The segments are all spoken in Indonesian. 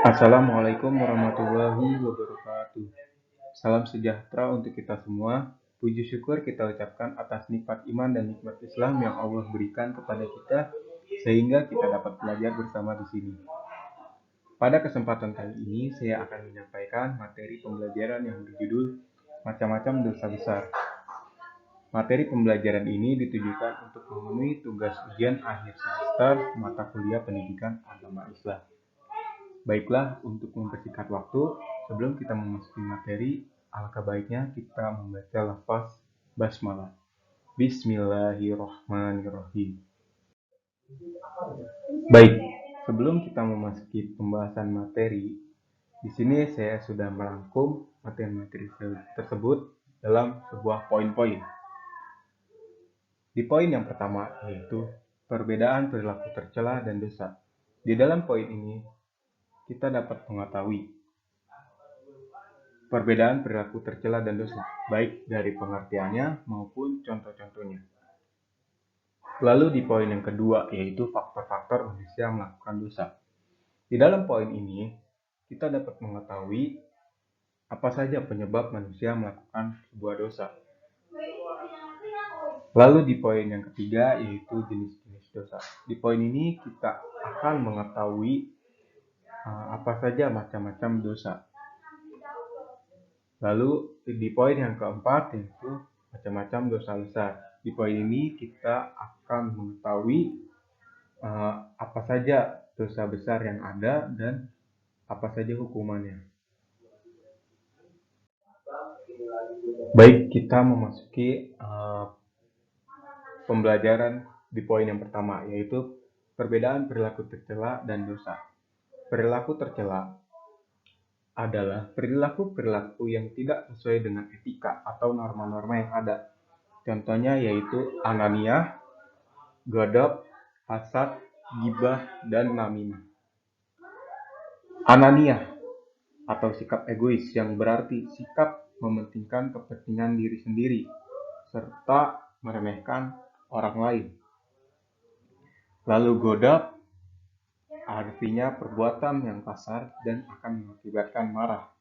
Assalamualaikum warahmatullahi wabarakatuh. Salam sejahtera untuk kita semua. Puji syukur kita ucapkan atas nikmat iman dan nikmat Islam yang Allah berikan kepada kita sehingga kita dapat belajar bersama di sini. Pada kesempatan kali ini saya akan menyampaikan materi pembelajaran yang berjudul Macam-macam Dosa Besar. Materi pembelajaran ini ditujukan untuk memenuhi tugas ujian akhir semester mata kuliah pendidikan agama Islam. Baiklah, untuk mempersingkat waktu, sebelum kita memasuki materi, alangkah baiknya kita membaca lafaz basmalah. Bismillahirrahmanirrahim. Baik, sebelum kita memasuki pembahasan materi, di sini saya sudah merangkum materi-materi tersebut dalam sebuah poin-poin. Di poin yang pertama yaitu perbedaan perilaku tercela dan dosa. Di dalam poin ini kita dapat mengetahui perbedaan perilaku tercela dan dosa, baik dari pengertiannya maupun contoh-contohnya. Lalu di poin yang kedua, yaitu faktor-faktor manusia melakukan dosa. Di dalam poin ini, kita dapat mengetahui apa saja penyebab manusia melakukan sebuah dosa. Lalu di poin yang ketiga, yaitu jenis-jenis dosa. Di poin ini kita akan mengetahui apa saja macam-macam dosa. Lalu di poin yang keempat yaitu macam-macam dosa besar. Di poin ini kita akan mengetahui apa saja dosa besar yang ada dan apa saja hukumannya. Baik, kita memasuki pembelajaran di poin yang pertama, yaitu perbedaan perilaku tercela dan dosa. Perilaku tercela adalah perilaku-perilaku yang tidak sesuai dengan etika atau norma-norma yang ada. Contohnya yaitu ananiah, ghadab, hasad, ghibah, dan namimah. Ananiah atau sikap egois yang berarti sikap mementingkan kepentingan diri sendiri serta meremehkan orang lain. Lalu ghadab artinya perbuatan yang kasar dan akan mengakibatkan marah.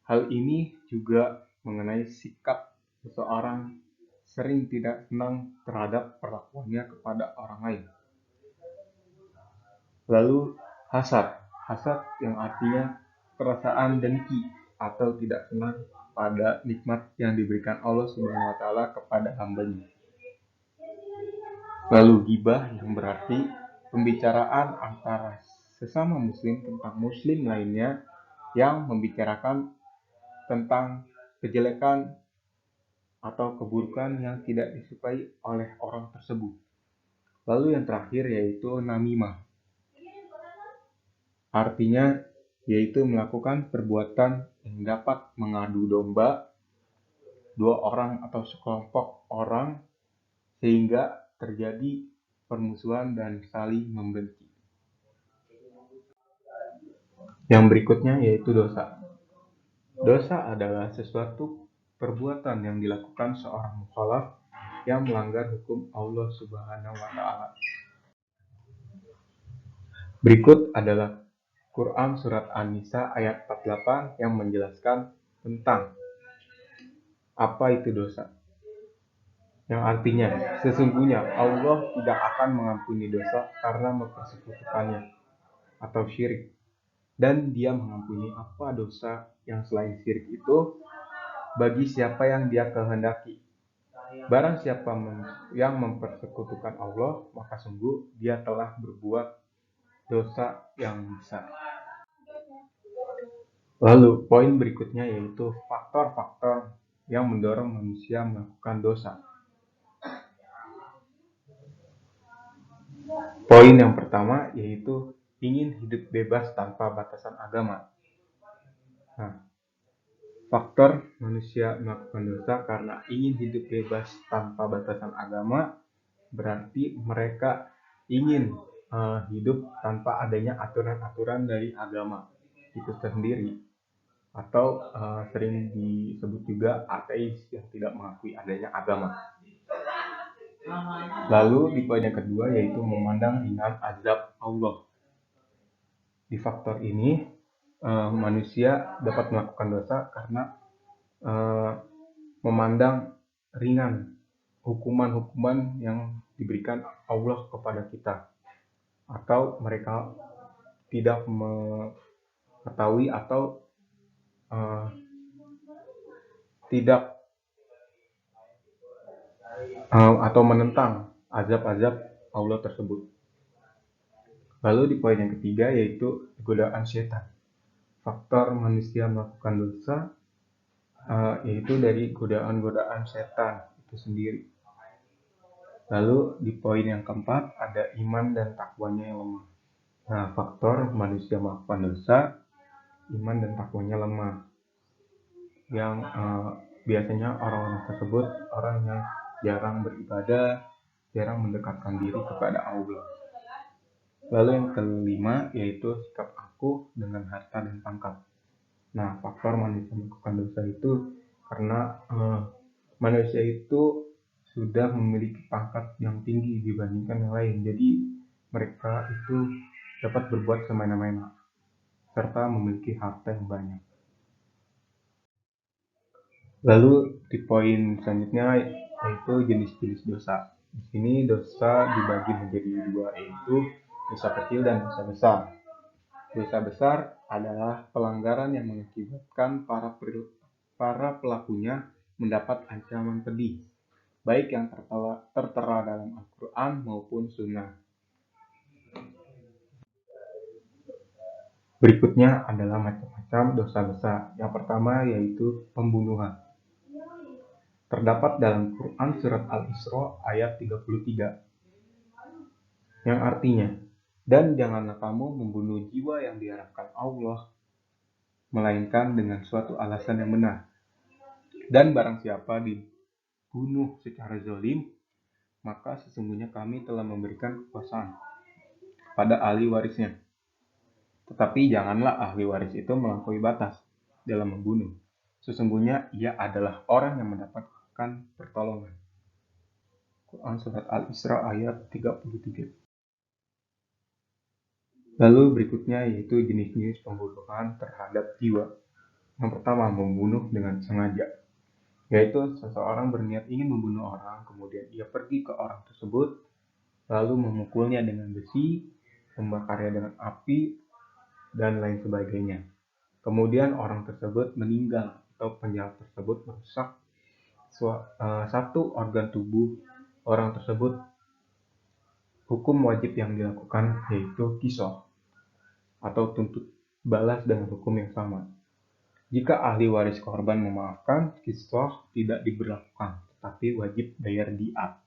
Hal ini juga mengenai sikap seseorang sering tidak senang terhadap perlakuannya kepada orang lain. Lalu hasad yang artinya perasaan dengki atau tidak senang pada nikmat yang diberikan Allah Subhanahu wa taala kepada hambanya. Lalu ghibah yang berarti pembicaraan antara sesama muslim tentang muslim lainnya yang membicarakan tentang kejelekan atau keburukan yang tidak disukai oleh orang tersebut. Lalu yang terakhir yaitu namimah. Artinya yaitu melakukan perbuatan yang dapat mengadu domba dua orang atau sekelompok orang sehingga terjadi permusuhan dan saling membenci. Yang berikutnya yaitu dosa. Dosa adalah sesuatu perbuatan yang dilakukan seorang mukallaf yang melanggar hukum Allah Subhanahu wa taala. Berikut adalah Quran surat An-Nisa ayat 48 yang menjelaskan tentang apa itu dosa. Yang artinya, sesungguhnya Allah tidak akan mengampuni dosa karena mempersekutukannya atau syirik. Dan Dia mengampuni apa dosa yang selain syirik itu bagi siapa yang Dia kehendaki. Barang siapa yang mempersekutukan Allah, maka sungguh dia telah berbuat dosa yang besar. Lalu poin berikutnya yaitu faktor-faktor yang mendorong manusia melakukan dosa. Poin yang pertama yaitu ingin hidup bebas tanpa batasan agama. Faktor manusia melakukan dosa karena ingin hidup bebas tanpa batasan agama berarti mereka ingin hidup tanpa adanya aturan-aturan dari agama itu sendiri, atau sering disebut juga ateis yang tidak mengakui adanya agama. Lalu di poin yang kedua yaitu memandang ringan azab Allah. Di faktor ini, manusia dapat melakukan dosa karena memandang ringan hukuman-hukuman yang diberikan Allah kepada kita, atau mereka tidak mengetahui atau tidak atau menentang azab-azab Allah tersebut. Lalu di poin yang ketiga yaitu godaan setan. Faktor manusia melakukan dosa yaitu dari godaan-godaan setan itu sendiri. Lalu di poin yang keempat ada iman dan takwanya yang lemah. Nah, faktor manusia melakukan dosa, iman dan takwanya lemah. Yang biasanya orang-orang tersebut orang yang jarang beribadah, jarang mendekatkan diri kepada Allah. Lalu yang kelima yaitu sikap aku dengan harta dan pangkat. Nah, faktor manusia melakukan dosa itu karena manusia itu sudah memiliki pangkat yang tinggi dibandingkan yang lain. Jadi mereka itu dapat berbuat semena-mena serta memiliki harta yang banyak. Lalu di poin selanjutnya yaitu jenis-jenis dosa. Di sini dosa dibagi menjadi dua, yaitu dosa kecil dan dosa besar. Dosa besar adalah pelanggaran yang mengakibatkan para pelakunya mendapat ancaman pedih, baik yang tertera dalam Al-Quran maupun Sunnah. Berikutnya adalah macam-macam dosa besar. Yang pertama yaitu pembunuhan. Terdapat dalam Quran surat Al-Isra ayat 33, yang artinya, dan janganlah kamu membunuh jiwa yang diharapkan Allah, melainkan dengan suatu alasan yang benar. Dan barang siapa dibunuh secara zalim, maka sesungguhnya kami telah memberikan kekuasaan pada ahli warisnya. Tetapi janganlah ahli waris itu melampaui batas dalam membunuh. Sesungguhnya ia adalah orang yang mendapatkan pertolongan. Quran surat Al-Isra ayat 33. Lalu berikutnya yaitu jenis-jenis pembunuhan terhadap jiwa. Yang pertama, membunuh dengan sengaja, yaitu seseorang berniat ingin membunuh orang, kemudian ia pergi ke orang tersebut, lalu memukulnya dengan besi, membakarnya dengan api, dan lain sebagainya. Kemudian orang tersebut meninggal atau penjahat tersebut merusak satu organ tubuh orang tersebut. Hukum wajib yang dilakukan yaitu qisas atau tuntut balas dengan hukum yang sama. Jika ahli waris korban memaafkan, qisas tidak diberlakukan, tetapi wajib bayar diat.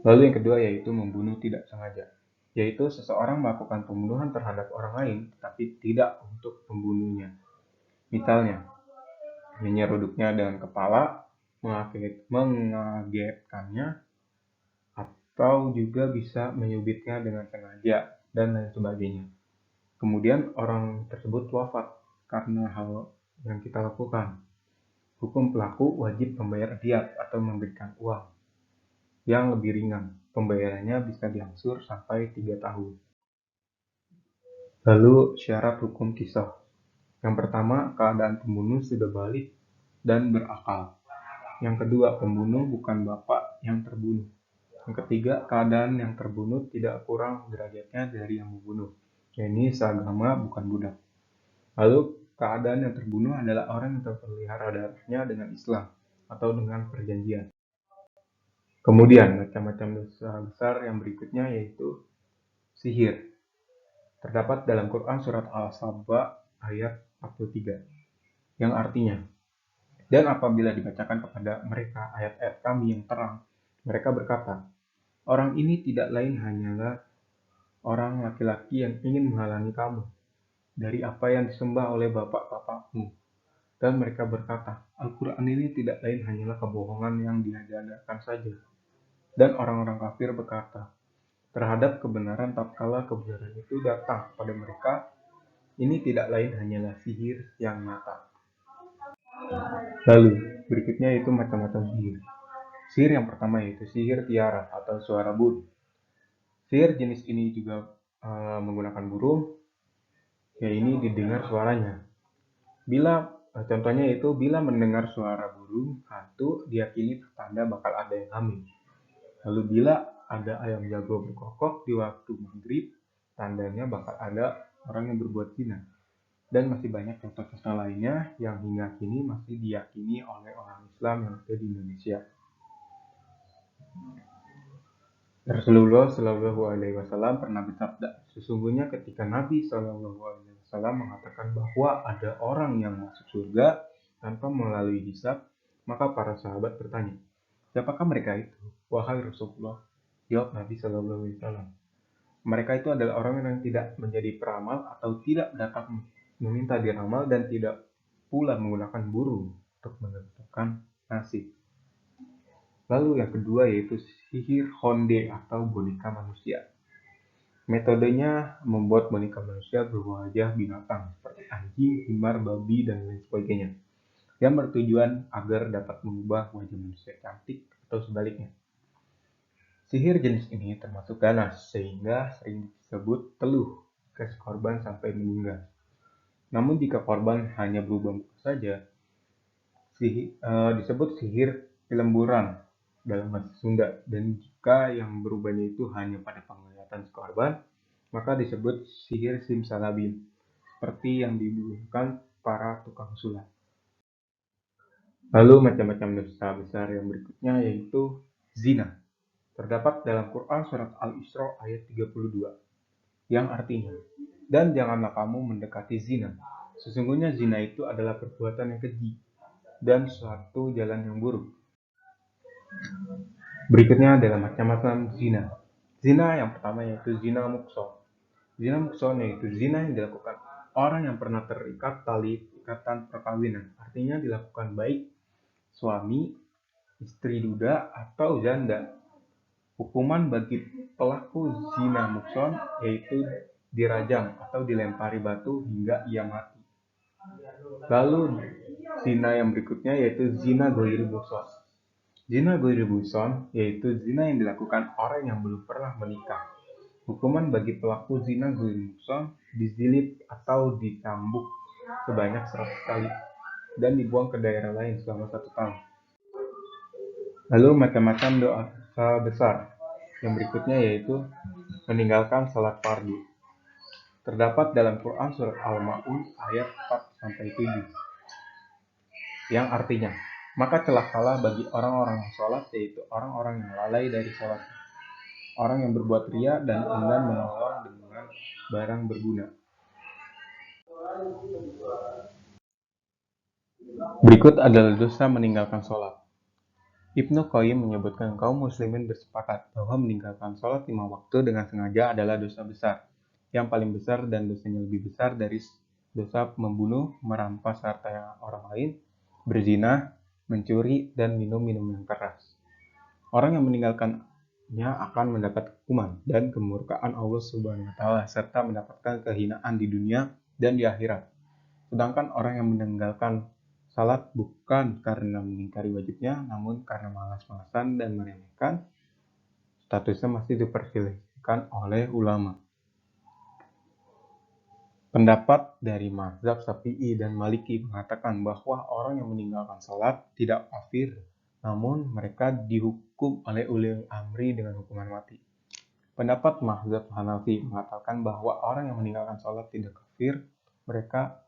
Lalu yang kedua yaitu membunuh tidak sengaja, yaitu seseorang melakukan pembunuhan terhadap orang lain tetapi tidak untuk pembunuhnya. Misalnya, menyeruduknya dengan kepala, mengagetkannya, atau juga bisa menyubitnya dengan sengaja, dan lain sebagainya. Kemudian orang tersebut wafat karena hal yang kita lakukan. Hukum pelaku wajib membayar diat atau memberikan uang yang lebih ringan. Pembayarannya bisa diangsur sampai 3 tahun. Lalu syarat hukum qisas. Yang pertama, keadaan pembunuh sudah balik dan berakal. Yang kedua, pembunuh bukan bapak yang terbunuh. Yang ketiga, keadaan yang terbunuh tidak kurang derajatnya dari yang membunuh. Ini seagama bukan budak. Lalu, keadaan yang terbunuh adalah orang yang terpelihara darahnya dengan Islam atau dengan perjanjian. Kemudian, macam-macam dosa besar yang berikutnya yaitu sihir. Terdapat dalam Quran surat Al-Sabba ayat 43, yang artinya, dan apabila dibacakan kepada mereka ayat-ayat kami yang terang, mereka berkata, orang ini tidak lain hanyalah orang laki-laki yang ingin menghalangi kamu dari apa yang disembah oleh bapak-bapakmu. Dan mereka berkata, Al-Quran ini tidak lain hanyalah kebohongan yang diadakan saja. Dan orang-orang kafir berkata terhadap kebenaran tatkala kebenaran itu datang kepada mereka, ini tidak lain hanyalah sihir yang nyata. Lalu berikutnya itu macam-macam sihir. Sihir yang pertama yaitu sihir tiara atau suara bun. Sihir jenis ini juga menggunakan burung, ya ini didengar suaranya. Contohnya itu bila mendengar suara burung hantu, diyakini pertanda bakal ada yang hamil. Lalu bila ada ayam jago berkokok di waktu maghrib, tandanya bakal ada orang yang berbuat zina. Dan masih banyak contoh-contoh lainnya yang hingga kini masih diyakini oleh orang Islam yang ada di Indonesia. Rasulullah Shallallahu Alaihi Wasallam pernah bersabda, sesungguhnya ketika Nabi Shallallahu Alaihi Wasallam mengatakan bahwa ada orang yang masuk surga tanpa melalui hisab, maka para sahabat bertanya, siapakah mereka itu? Wahai Rasulullah, jawab Nabi Shallallahu Alaihi Wasallam, mereka itu adalah orang yang tidak menjadi peramal atau tidak datang meminta diramal dan tidak pula menggunakan burung untuk menentukan nasib. Lalu yang kedua yaitu sihir honde atau boneka manusia. Metodenya membuat boneka manusia berwajah binatang seperti anjing, himar, babi, dan lain sebagainya, yang bertujuan agar dapat mengubah wajah manusia cantik atau sebaliknya. Sihir jenis ini termasuk ganas, sehingga sering disebut teluh ke korban sampai meninggal. Namun jika korban hanya berubah muka saja, disebut sihir pelemburan dalam bahasa Sunda, dan jika yang berubahnya itu hanya pada penglihatan korban, maka disebut sihir simsalabim, seperti yang dibutuhkan para tukang sulap. Lalu macam-macam dosa besar yang berikutnya yaitu zina. Terdapat dalam Quran surat Al-Isra ayat 32, yang artinya, dan janganlah kamu mendekati zina. Sesungguhnya zina itu adalah perbuatan yang keji dan suatu jalan yang buruk. Berikutnya adalah macam-macam zina. Zina yang pertama yaitu zina mukson. Zina mukson yaitu zina yang dilakukan orang yang pernah terikat tali ikatan perkawinan. Artinya dilakukan baik suami, istri duda, atau janda. Hukuman bagi pelaku zina mukson yaitu dirajam atau dilempari batu hingga ia mati. Lalu zina yang berikutnya yaitu zina ghairi muhsan. Zina ghairi muhsan yaitu zina yang dilakukan orang yang belum pernah menikah. Hukuman bagi pelaku zina ghairi muhsan dizilip atau dicambuk sebanyak 100 kali dan dibuang ke daerah lain selama 1 tahun. Lalu macam-macam dosa besar. Yang berikutnya yaitu meninggalkan salat fardu. Terdapat dalam Quran surat Al-Ma'un ayat 4-7, yang artinya, maka celakalah bagi orang-orang yang sholat, yaitu orang-orang yang lalai dari sholat, orang yang berbuat riya dan enggan menolong dengan barang berguna. Berikut adalah dosa meninggalkan sholat. Ibnu Qayyim menyebutkan kaum muslimin bersepakat bahwa meninggalkan sholat 5 waktu dengan sengaja adalah dosa besar, yang paling besar dan dosanya lebih besar dari dosa membunuh, merampas harta orang lain, berzina, mencuri, dan minum minuman keras. Orang yang meninggalkannya akan mendapat hukuman dan kemurkaan Allah Subhanahu wa Ta'ala serta mendapatkan kehinaan di dunia dan di akhirat. Sedangkan orang yang meninggalkan salat bukan karena mengingkari wajibnya, namun karena malas-malasan dan meremehkan, statusnya masih diperselisihkan oleh ulama. Pendapat dari mazhab Syafi'i dan Maliki mengatakan bahwa orang yang meninggalkan salat tidak kafir, namun mereka dihukum oleh ulil amri dengan hukuman mati. Pendapat mazhab Hanafi mengatakan bahwa orang yang meninggalkan salat tidak kafir, mereka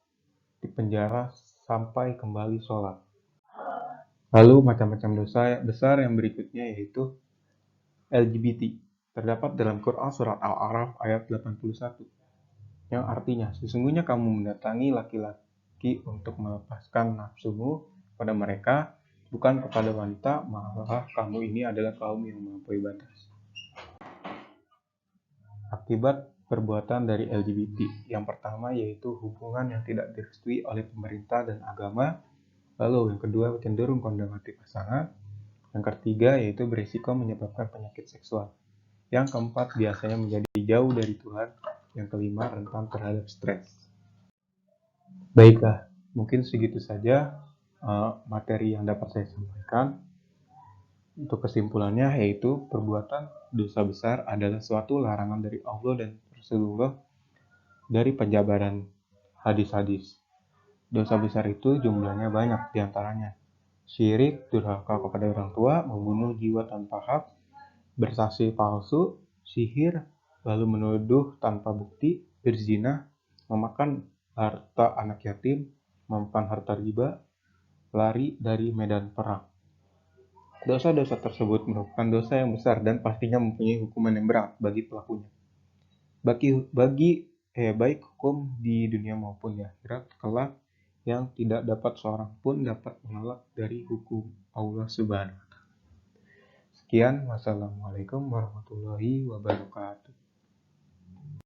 dipenjara sampai kembali sholat. Lalu macam-macam dosa besar yang berikutnya yaitu LGBT. Terdapat dalam Quran surat Al-A'raf ayat 81, yang artinya, sesungguhnya kamu mendatangi laki-laki untuk melepaskan nafsumu pada mereka, bukan kepada wanita, malah kamu ini adalah kaum yang melampaui batas. Akibat perbuatan dari LGBT, yang pertama yaitu hubungan yang tidak direstui oleh pemerintah dan agama. Lalu yang kedua cenderung kondonasi pasangan. Yang ketiga yaitu berisiko menyebabkan penyakit seksual. Yang keempat biasanya menjadi jauh dari Tuhan. Yang kelima rentan terhadap stres. Baiklah, mungkin segitu saja materi yang dapat saya sampaikan. Untuk kesimpulannya yaitu perbuatan dosa besar adalah suatu larangan dari Allah dan Rasulullah dari penjabaran hadis-hadis. Dosa besar itu jumlahnya banyak, diantaranya syirik, durhaka kepada orang tua, membunuh jiwa tanpa hak, bersaksi palsu, sihir, lalu menuduh tanpa bukti, berzina, memakan harta anak yatim, memakan harta riba, lari dari medan perang. Dosa-dosa tersebut merupakan dosa yang besar dan pastinya mempunyai hukuman yang berat bagi pelakunya. Baik hukum di dunia maupun di akhirat kelak yang tidak dapat seorang pun dapat menolak dari hukum Allah Subhanahu wa Ta'ala. Sekian, wassalamualaikum warahmatullahi wabarakatuh.